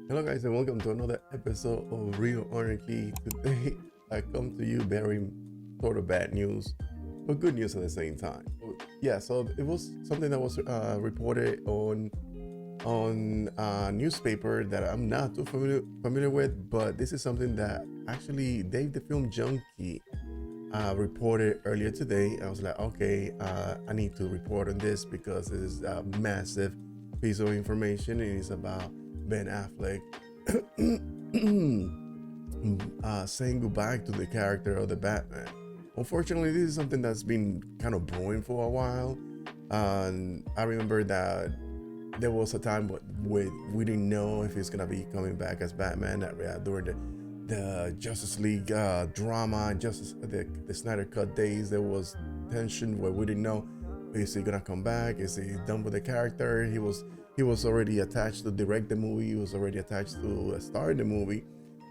Hello guys and welcome to another episode of Real Anarchy. Today I come to you bearing sort of bad news, but good news at the same time. Yeah, so it was something that was reported on a newspaper that I'm not too familiar with, but this is something that actually Dave the Film Junkie reported earlier today. I was like, okay, I need to report on this because it is a massive piece of information. It is about Ben Affleck saying goodbye to the character of the Batman. Unfortunately, this is something that's been kind of brewing for a while. And I remember that there was a time where we didn't know if he's gonna be coming back as Batman during the Justice League drama, the Snyder Cut days. There was tension where we didn't know, is he gonna come back? Is he done with the character? He was already attached to direct the movie. He was already attached to star in the movie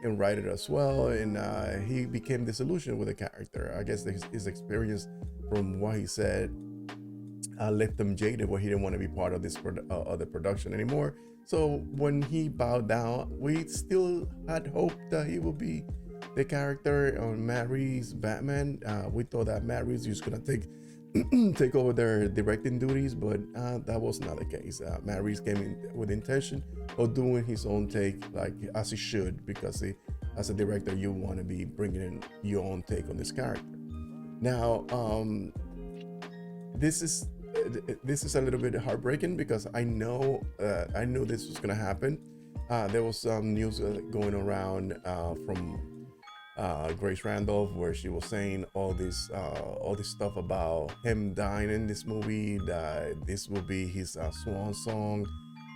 and write it as well. And he became disillusioned with the character. I guess his experience, from what he said, left him jaded, where he didn't want to be part of this other production anymore. So when he bowed down, we still had hope that he would be the character on Matt Reeves' Batman. We thought that Matt Reeves was gonna take over their directing duties, but that was not the case. Matt Reeves came in with intention of doing his own take, like as he should, because as a director, you want to be bringing in your own take on this character. Now, this is a little bit heartbreaking because I knew this was gonna happen. There was some news going around from Grace Randolph, where she was saying all this stuff about him dying in this movie, that this will be his swan song.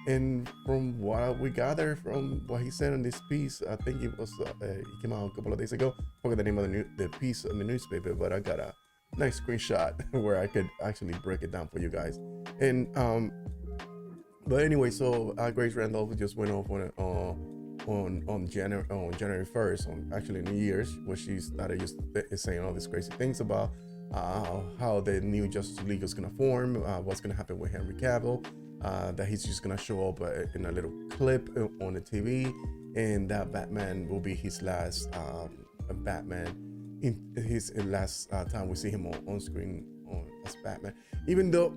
And from what we gather from what he said in this piece, I think it came out a couple of days ago. I forgot the name of the piece in the newspaper, but I got a nice screenshot where I could actually break it down for you guys. And but anyway, so Grace Randolph just went off on January 1st, on actually New Year's, where she started just saying all these crazy things about how the new Justice League is gonna form, what's gonna happen with Henry Cavill, that he's just gonna show up in a little clip on the TV, and that Batman will be his last Batman, in his last time we see him on screen as Batman. Even though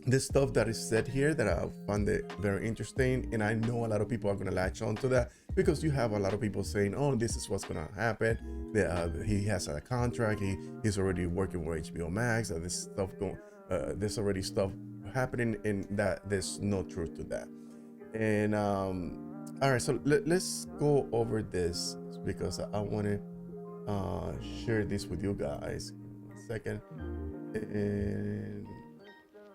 this stuff that is said here, that I found it very interesting, and I know a lot of people are going to latch on to that, because you have a lot of people saying, oh, this is what's going to happen, he has a contract, he's already working with HBO Max, there's already stuff happening, and that there's no truth to that. And all right, so let's go over this, because I want to share this with you guys. 1 second. And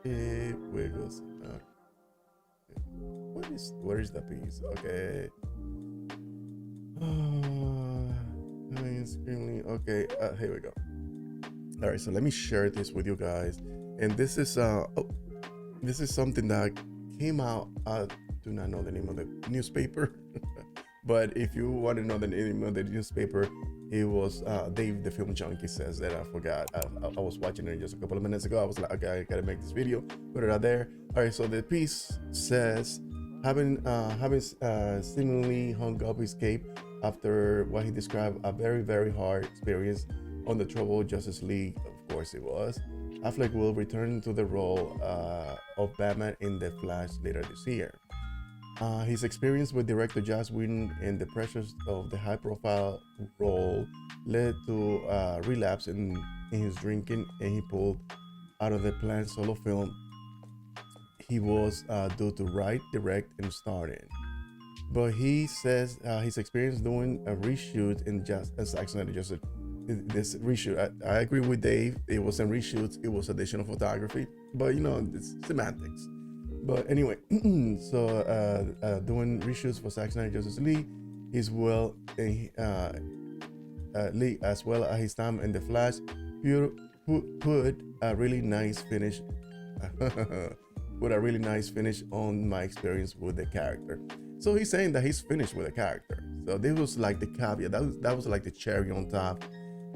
it wiggles. Where is the piece? Okay. Screaming. Okay, here we go. All right, so let me share this with you guys. And this is something that came out. I do not know the name of the newspaper, but if you want to know the name of the newspaper, it was Dave the Film Junkie says that. I forgot. I was watching it just a couple of minutes ago. I was like, okay, I gotta make this video, put it out there. All right, so the piece says, having seemingly hung up his cape after what he described a very, very hard experience on the troubled Justice League. Of course it was. Affleck will return to the role of Batman in The Flash later this year. His experience with director Joss Whedon and the pressures of the high-profile role led to relapse in his drinking, and he pulled out of the planned solo film he was due to write, direct, and star in. But he says his experience doing a reshoot in Zack Snyder this reshoot. I agree with Dave. It wasn't reshoots; it was additional photography. But it's semantics. But anyway, so doing reshoots for Zack Snyder Justice League, League, as well as his time in The Flash, put a really nice finish. Put a really nice finish on my experience with the character. So he's saying that he's finished with the character. So this was like the caveat. That was like the cherry on top.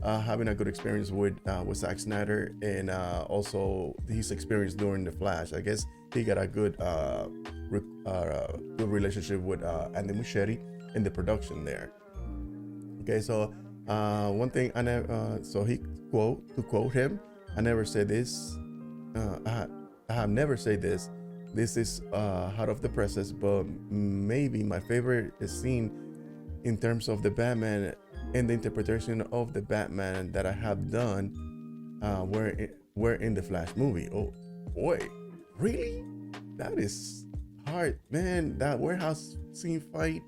Having a good experience with Zack Snyder, and also his experience during The Flash. I guess he got a good relationship with Andy Muschietti in the production there. Okay, so one thing I never, so he to quote him, I never said this. I have never said this. This is hot off the presses, but maybe my favorite scene in terms of the Batman and the interpretation of the Batman that I have done were in the Flash movie. Oh boy, really? That is hard, man. That warehouse scene fight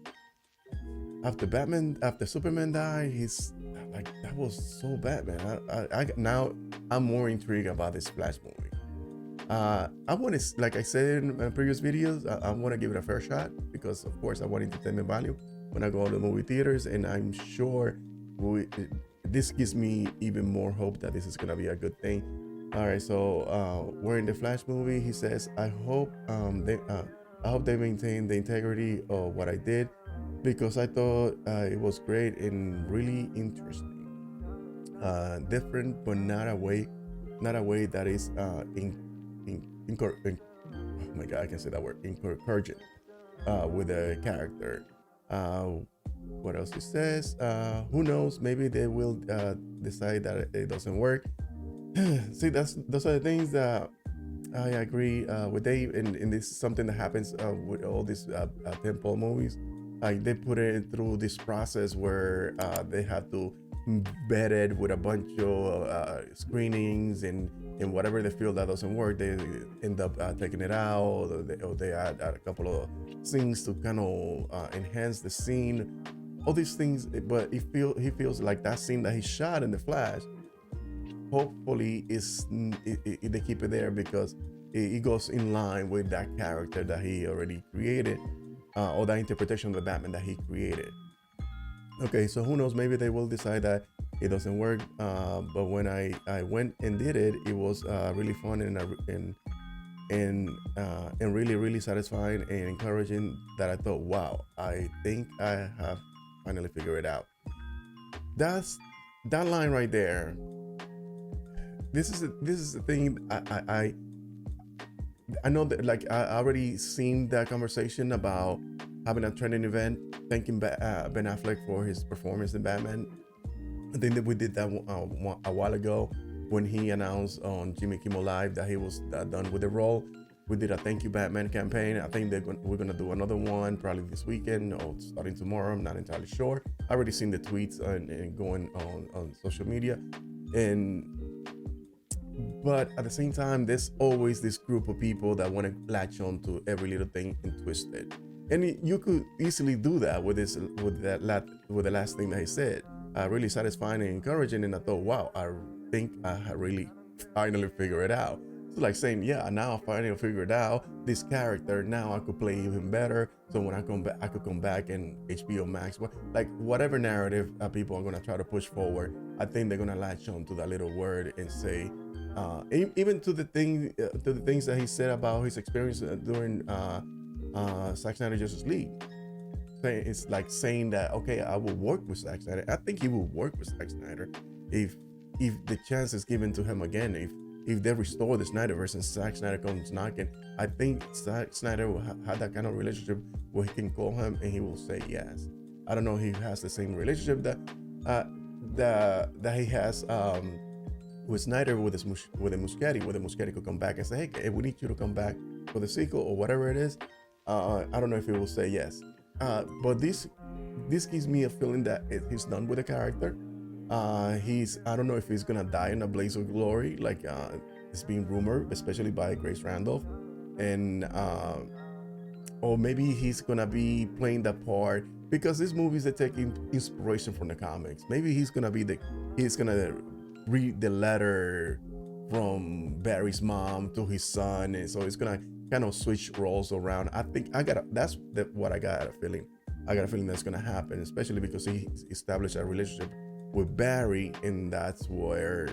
after Superman died, he's like, that was so Batman. Now I'm more intrigued about this Flash movie. I want to, like I said in my previous videos, I want to give it a fair shot because, of course, I want entertainment value when I go to the movie theaters, and I'm sure this gives me even more hope that this is gonna be a good thing. All right, so we're in the Flash movie. He says, I hope they maintain the integrity of what I did because I thought it was great and really interesting, different, but not a way that is oh my god, I can say that word, encouraging with the character. What else he says? Who knows? Maybe they will decide that it doesn't work. See, those are the things that I agree with Dave, and this is something that happens with all these tentpole movies. Like they put it through this process where they have to vet it with a bunch of screenings, and whatever they feel that doesn't work, they end up taking it out, or they add a couple of things to kind of enhance the scene. All these things, but he feels like that scene that he shot in the Flash, hopefully they keep it there because it goes in line with that character that he already created, or that interpretation of the Batman that he created. Okay, so who knows, maybe they will decide that it doesn't work, but when I went and did it, it was really fun and really satisfying and encouraging, that I thought, wow, I think I have finally figured it out. That's that line right there. This is the thing. I know that, like, I already seen that conversation about having a trending event thanking Ben Affleck for his performance in Batman. I think that we did that a while ago when he announced on Jimmy Kimmel Live that he was done with the role. We did a thank you Batman campaign. I think we're gonna do another one probably this weekend or starting tomorrow. I'm not entirely sure. I already seen the tweets and going on social media, but at the same time, there's always this group of people that want to latch on to every little thing and twist it. And you could easily do that with the last thing that he said. Really satisfying and encouraging. And I thought, wow, I think I really finally figured it out. It's like saying, yeah, now I finally figured out this character. Now I could play even better. So when I come back, I could come back in HBO Max. Like whatever narrative people are gonna try to push forward, I think they're gonna latch on to that little word and say, even to the things that he said about his experience during Zack Snyder Justice League. It's like saying that, okay, I will work with Zack Snyder. I think he will work with Zack Snyder if the chance is given to him again. If they restore the Snyderverse and Zack Snyder comes knocking, I think Zack Snyder will have that kind of relationship where he can call him and he will say yes. I don't know if he has the same relationship that he has with Snyder with the Muschietti, where the Muschietti could come back and say, hey, we need you to come back for the sequel or whatever it is. I don't know if he will say yes. But this gives me a feeling that he's done with the character. I don't know if he's gonna die in a blaze of glory, like it's being rumored, especially by Grace Randolph, and or maybe he's gonna be playing that part because these movies are taking inspiration from the comics. Maybe he's gonna read the letter from Barry's mom to his son, and so it's gonna kind of switch roles around. I think that's what I got a feeling. I got a feeling that's gonna happen, especially because he established a relationship with Barry, and that's where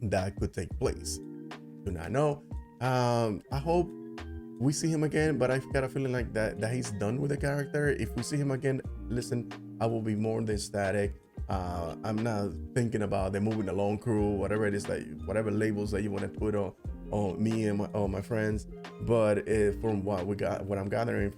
that could take place. Do not know. I hope we see him again, but I've got a feeling like that he's done with the character. If we see him again, listen, I will be more than ecstatic. I'm not thinking about the moving along crew, whatever it is, like whatever labels that you want to put me and all my friends. But from what I'm gathering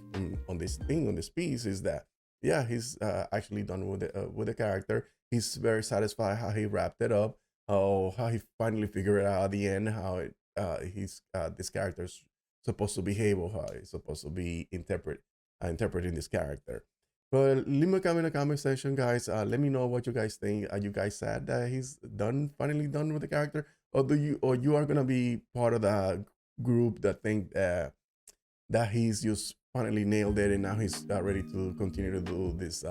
on this thing, on this piece, is that yeah, he's actually done with the character. He's very satisfied how he wrapped it up, how he finally figured it out at the end, how he's this character's supposed to behave, or how he's supposed to be interpreting this character. But leave me a comment in the comment section, guys. Let me know what you guys think. Are you guys sad that he's finally done with the character, or you are gonna be part of the group that think that he's just finally nailed it, and now he's ready to continue to do this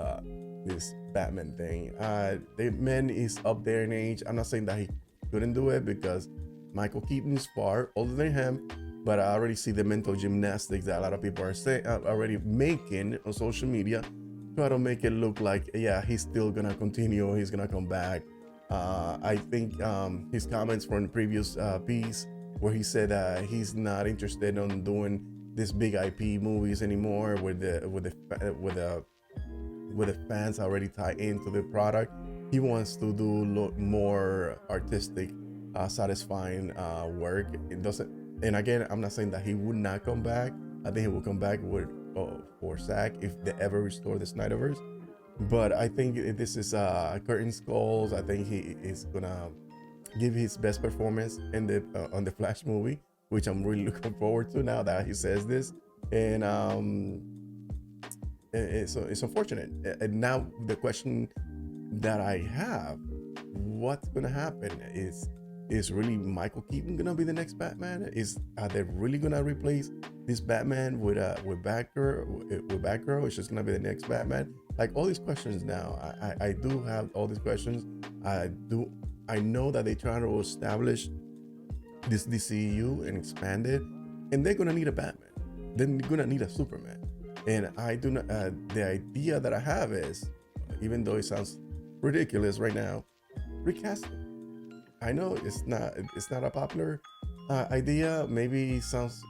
Batman thing. The man is up there in age. I'm not saying that he couldn't do it, because Michael Keaton is far older than him, but I already see the mental gymnastics that a lot of people are already making on social media, try to make it look like, yeah, he's still gonna continue, he's gonna come back. I think his comments from the previous piece, where he said he's not interested in doing this big IP movies anymore, with the fans already tied into the product. He wants to do more artistic, satisfying work. It doesn't. And again, I'm not saying that he would not come back. I think he will come back for Zack if they ever restore the Snyderverse. But I think this is curtain calls. I think he is gonna give his best performance in the on the Flash movie, which I'm really looking forward to now that he says this. And it's unfortunate. And now the question that I have, what's gonna happen is really Michael Keaton gonna be the next Batman? Are they really gonna replace this Batman with Batgirl? It's just gonna be the next Batman? Like, all these questions now. I do have all these questions. I know that they're trying to establish this DCU and expand it, and they're gonna need a Batman. They're gonna need a Superman. And I do not. The idea that I have is, even though it sounds ridiculous right now, recast it. I know it's not a popular idea. Maybe it sounds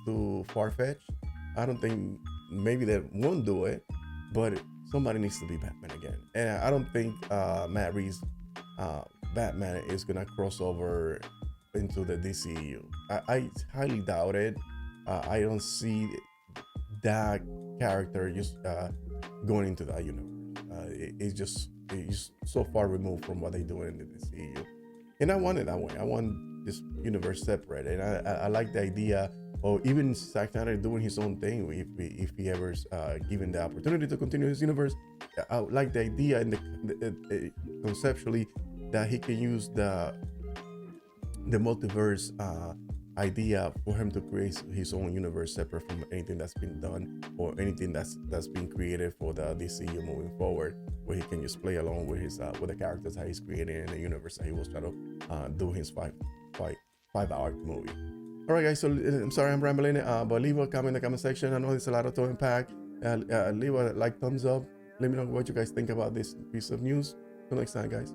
too far-fetched. I don't think, maybe they won't do it, but somebody needs to be Batman again. And I don't think Matt Reeves' Batman is gonna cross over into the DCEU. I highly doubt it. I don't see that character just going into that universe. It's just so far removed from what they do in the DCEU, and I want it that way. I want this universe separate, and I like the idea of even Zack Snyder doing his own thing if he ever given the opportunity to continue his universe. I like the idea and the conceptually that he can use the multiverse idea for him to create his own universe separate from anything that's been done, or anything that's been created for the DCU moving forward, where he can just play along with his with the characters that he's creating in the universe that he was trying to do his 5-hour movie. All right, guys, so I'm sorry I'm rambling, but leave a comment in the comment section. I know there's a lot to unpack. Leave a thumbs up. Let me know what you guys think about this piece of news. Till next time, guys.